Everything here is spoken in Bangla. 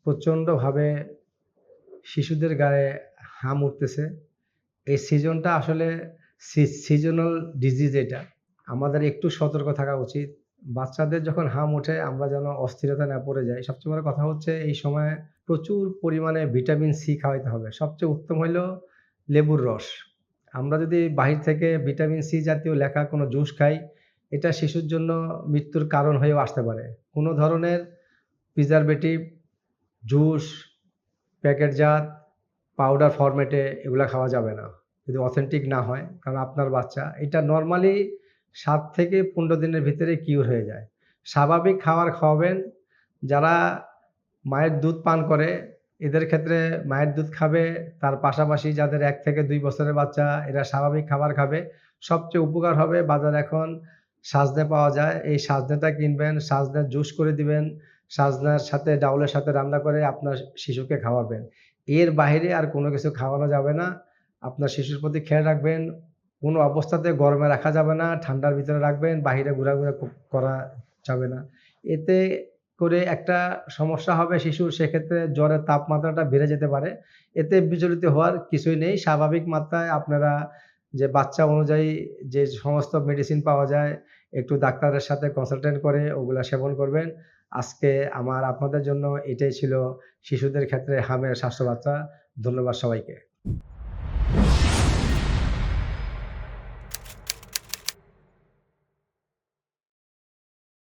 প্রচণ্ডভাবে শিশুদের গায়ে হাম উঠতেছে। এই সিজনটা আসলে সিজনাল ডিজিজ এটা। আমাদের একটু সতর্ক থাকা উচিত। বাচ্চাদের যখন হাম ওঠে আমরা যেন অস্থিরতা না পড়ে যাই। সবচেয়ে বড় কথা হচ্ছে এই সময়ে প্রচুর পরিমাণে ভিটামিন সি খাওয়াইতে হবে। সবচেয়ে উত্তম হইল লেবুর রস। আমরা যদি বাহির থেকে ভিটামিন সি জাতীয় লেখা কোনো জুস খাই, এটা শিশুর জন্য মৃত্যুর কারণ হয়েও আসতে পারে। কোনো ধরনের প্রিজারভেটিভ, জুস, প্যাকেটজাত, পাউডার ফরম্যাটে এগুলা খাওয়া যাবে না। যদি অথেন্টিক না হয়। কারণ আপনার বাচ্চা এটা নরমালি ৭ থেকে ১৫ দিনের ভিতরে কিউর হয়ে যায়। স্বাভাবিক খাবার খাওয়াবেন। যারা মায়ের দুধ পান করে এদের ক্ষেত্রে মায়ের দুধ খাবে, তার পাশাপাশি যাদের ১ থেকে ২ বছরের বাচ্চা এরা স্বাভাবিক খাবার খাবে। সবচেয়ে উপকার হবে বাজারে এখন সাজনে পাওয়া যায়। এই সাজনেটা কিনবেন, সাজনের জুস করে দিবেন। সাজনার সাথে ডাউলের সাথে রান্না করে আপনার শিশুকে খাওয়াবেন। এর বাহিরে আর কোনো কিছু খাওয়ানো যাবে না। আপনার শিশুর প্রতি খেয়াল রাখবেন। কোনো অবস্থাতে গরমে রাখা যাবে না, ঠান্ডার ভিতরে রাখবেন, বাহিরে ঘোরাঘুরা করা যাবে না। এতে করে একটা সমস্যা হবে শিশুর, সেক্ষেত্রে জ্বরের তাপমাত্রাটা বেড়ে যেতে পারে। এতে বিচলিত হওয়ার কিছুই নেই। স্বাভাবিক মাত্রায় আপনারা যে বাচ্চা অনুযায়ী যে সমস্ত মেডিসিন পাওয়া যায়, একটু ডাক্তারের সাথে কনসালটেন্ট করে ওগুলা সেবন করবেন। আজকে আপনাদের জন্য এটাই ছিল শিশুদের ক্ষেত্রে হামের স্বাস্থ্যবার্তা। ধন্যবাদ সবাইকে।